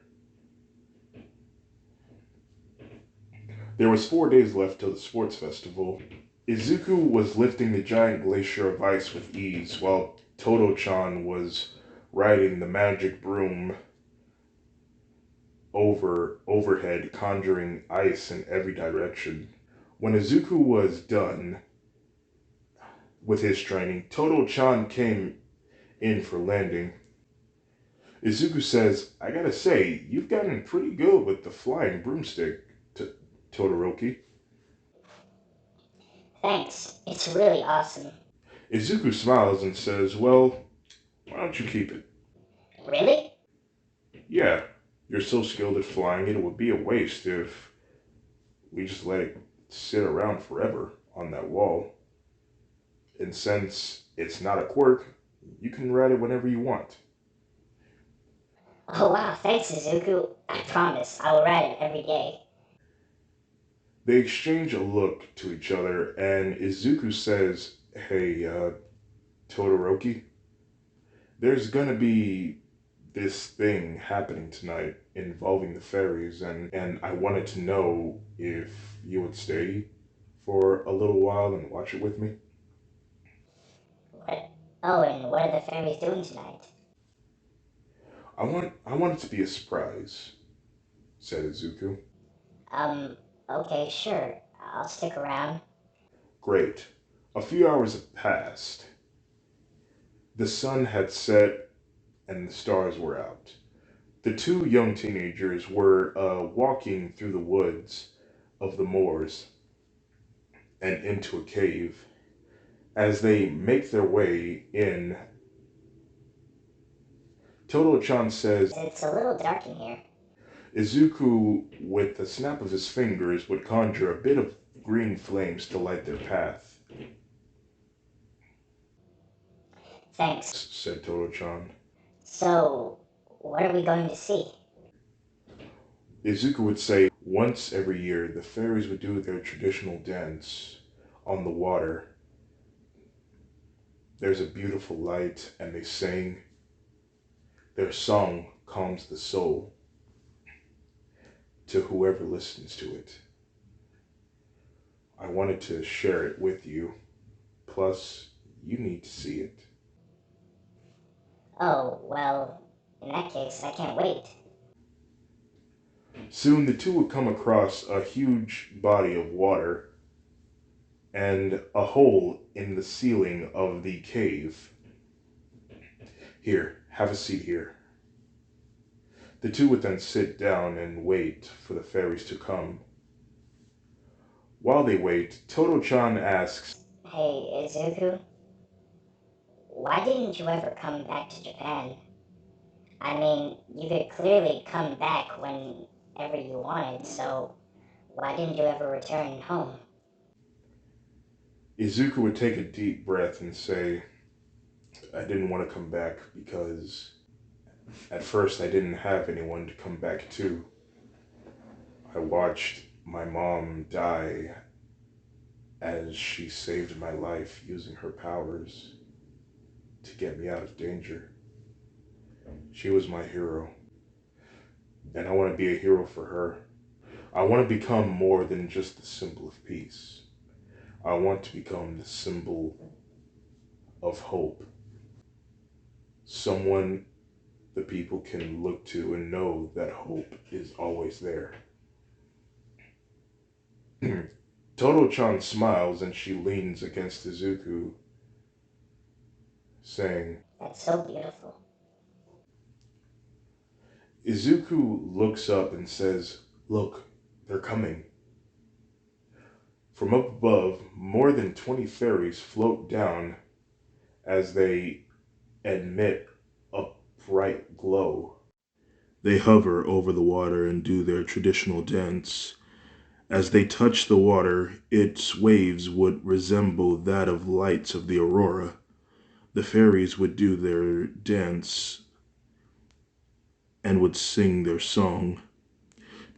There was 4 days left till the sports festival. Izuku was lifting the giant glacier of ice with ease, while Toto-chan was riding the magic broom overhead, conjuring ice in every direction. When Izuku was done with his training, Toto-chan came in for landing. Izuku says, I gotta say, you've gotten pretty good with the flying broomstick, Todoroki. Thanks. It's really awesome. Izuku smiles and says, well, why don't you keep it? Really? Yeah, you're so skilled at flying it would be a waste if we just let it sit around forever on that wall. And since it's not a quirk, you can ride it whenever you want. Oh wow, thanks, Suzuku. I promise, I will ride it every day. They exchange a look to each other, and Izuku says, hey, Todoroki, there's gonna be this thing happening tonight involving the fairies, and I wanted to know if you would stay for a little while and watch it with me. What? Oh, and what are the fairies doing tonight? I want it to be a surprise, said Izuku. Um, okay, sure. I'll stick around. Great. A few hours had passed. The sun had set and the stars were out. The two young teenagers were walking through the woods of the moors and into a cave. As they make their way in, Toto-chan says, It's a little dark in here. Izuku, with the snap of his fingers, would conjure a bit of green flames to light their path, Thanks. said Toto-chan. So, what are we going to see? Izuku would say once every year the fairies would do their traditional dance on the water. There's a beautiful light, and they sing. Their song calms the soul to whoever listens to it. I wanted to share it with you. Plus, you need to see it. Oh, well, in that case, I can't wait. Soon the two would come across a huge body of water and a hole in the ceiling of the cave. Here, have a seat here. The two would then sit down and wait for the fairies to come. While they wait, Toto-chan asks, Hey, Izuku, why didn't you ever come back to Japan? I mean, you could clearly come back whenever you wanted, so why didn't you ever return home? Izuku would take a deep breath and say, I didn't want to come back because at first I didn't have anyone to come back to. I watched my mom die as she saved my life using her powers to get me out of danger. She was my hero, and I want to be a hero for her. I want to become more than just the symbol of peace. I want to become the symbol of hope. Someone the people can look to and know that hope is always there. Toto-chan smiles and she leans against Izuku, saying, That's so beautiful. Izuku looks up and says, "Look, they're coming." From up above, more than 20 fairies float down as they emit a bright glow. They hover over the water and do their traditional dance. As they touch the water, its waves would resemble that of lights of the aurora. The fairies would do their dance and would sing their song.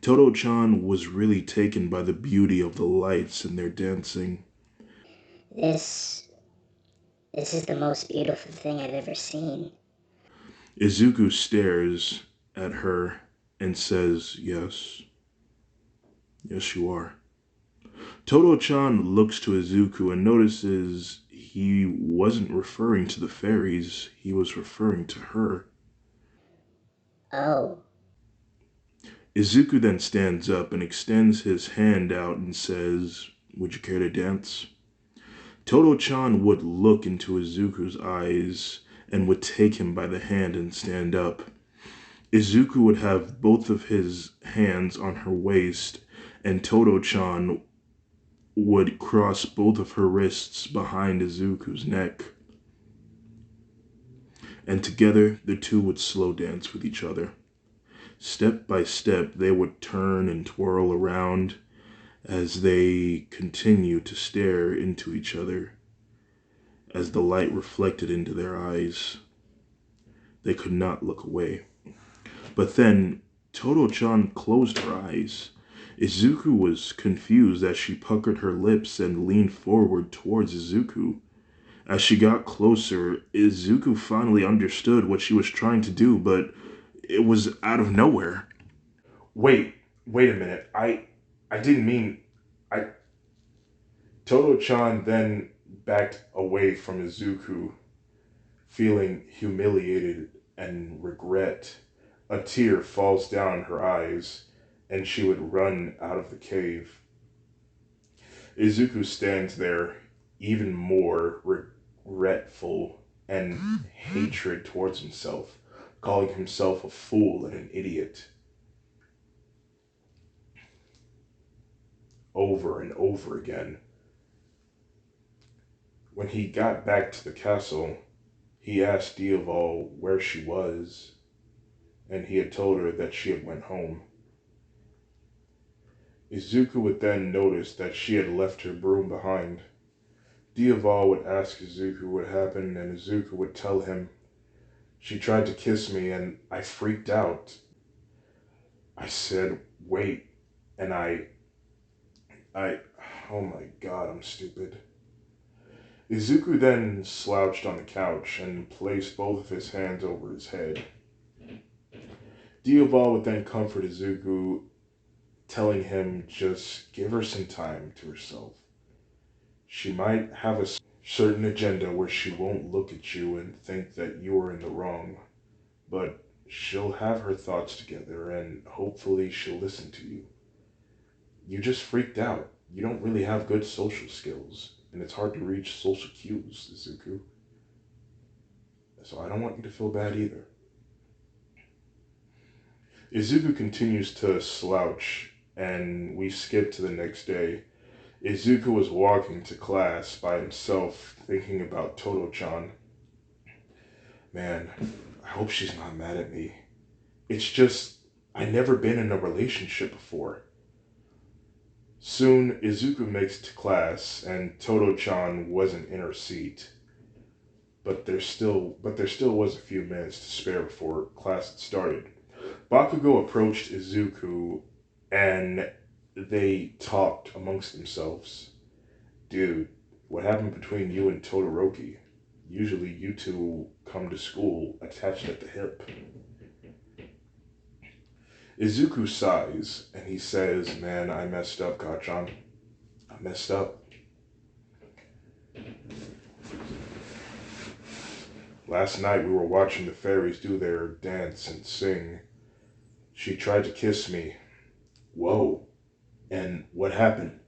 Toto-chan was really taken by the beauty of the lights and their dancing. This this is the most beautiful thing I've ever seen. Izuku stares at her and says, "Yes, yes, you are." Toto-chan looks to Izuku and notices he wasn't referring to the fairies, he was referring to her. Oh, Izuku then stands up and extends his hand out and says, "Would you care to dance?" Toto-chan would look into Izuku's eyes and would take him by the hand and stand up. Izuku would have both of his hands on her waist, and Toto-chan would cross both of her wrists behind Izuku's neck. And together the two would slow dance with each other. Step by step, they would turn and twirl around as they continue to stare into each other as the light reflected into their eyes. They could not look away. But then Toto-chan closed her eyes. Izuku was confused as she puckered her lips and leaned forward towards Izuku. As she got closer, Izuku finally understood what she was trying to do, but it was out of nowhere. Wait a minute. I didn't mean I Toto-chan then backed away from Izuku, feeling humiliated and regret. A tear falls down her eyes, and she would run out of the cave. Izuku stands there, even more regretful and hatred towards himself, calling himself a fool and an idiot over and over again. When he got back to the castle, he asked Dioval where she was, and he had told her that she had went home. Izuku would then notice that she had left her broom behind. Dioval would ask Izuku what happened, and Izuku would tell him, "She tried to kiss me, and I freaked out. I said, wait, and I, oh my god, I'm stupid." Izuku then slouched on the couch and placed both of his hands over his head. Dioval would then comfort Izuku, telling him just give her some time to herself. She might have a certain agenda where she won't look at you and think that you are in the wrong, but she'll have her thoughts together and hopefully she'll listen to you. You just freaked out. You don't really have good social skills, and it's hard to reach social cues, Izuku. So I don't want you to feel bad either. Izuku continues to slouch, and we skip to the next day. Izuku was walking to class by himself, thinking about Toto-chan. Man, I hope she's not mad at me. It's just, I've never been in a relationship before. Soon, Izuku makes it to class, and Toto-chan wasn't in her seat. But there still was a few minutes to spare before class had started. Bakugo approached Izuku, and they talked amongst themselves. "Dude, what happened between you and Todoroki? Usually you two come to school attached at the hip." Izuku sighs, and he says, "Man, I messed up, Gachan. I messed up." Last night we were watching the fairies do their dance and sing. She tried to kiss me. Whoa. And what happened?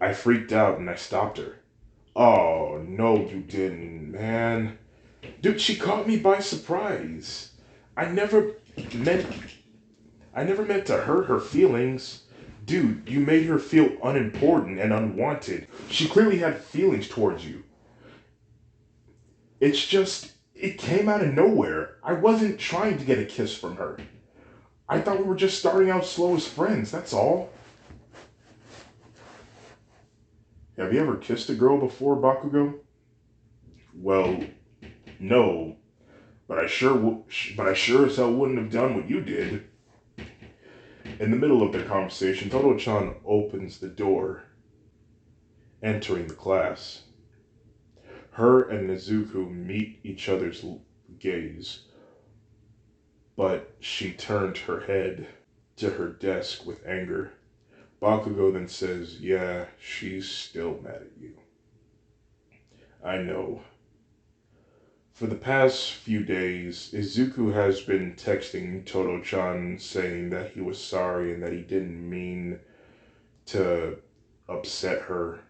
I freaked out and I stopped her. Oh, no, you didn't, man. Dude, she caught me by surprise. I never meant I never meant to hurt her feelings. Dude, you made her feel unimportant and unwanted. She clearly had feelings towards you. It's just, it came out of nowhere. I wasn't trying to get a kiss from her. I thought we were just starting out slow as friends, that's all. Have you ever kissed a girl before, Bakugo? Well, no, but I sure as hell wouldn't have done what you did. In the middle of their conversation, Toto-chan opens the door, entering the class. Her and Nezuko meet each other's gaze, but she turned her head to her desk with anger. Bakugo then says, "Yeah, she's still mad at you." I know. For the past few days, Izuku has been texting Toto-chan saying that he was sorry and that he didn't mean to upset her,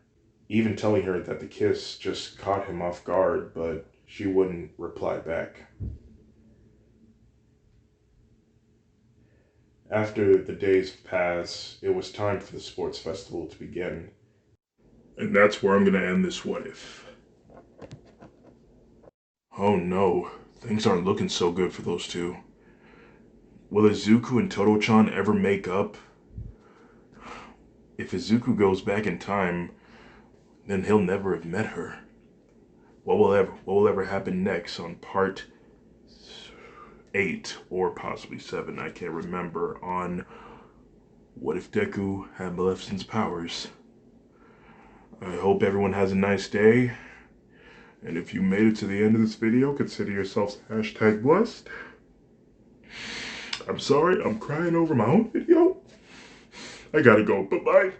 even telling her that the kiss just caught him off guard, but she wouldn't reply back. After the days pass, it was time for the sports festival to begin. And that's where I'm going to end this what if. Oh no, things aren't looking so good for those two. Will Izuku and Toto-chan ever make up? If Izuku goes back in time, then he'll never have met her. What will ever happen next on part 8 or possibly 7, I can't remember, on What If Deku Had Maleficent's Powers? I hope everyone has a nice day, and if you made it to the end of this video, consider yourselves #blessed. I'm sorry, I'm crying over my own video. I gotta go, bye-bye.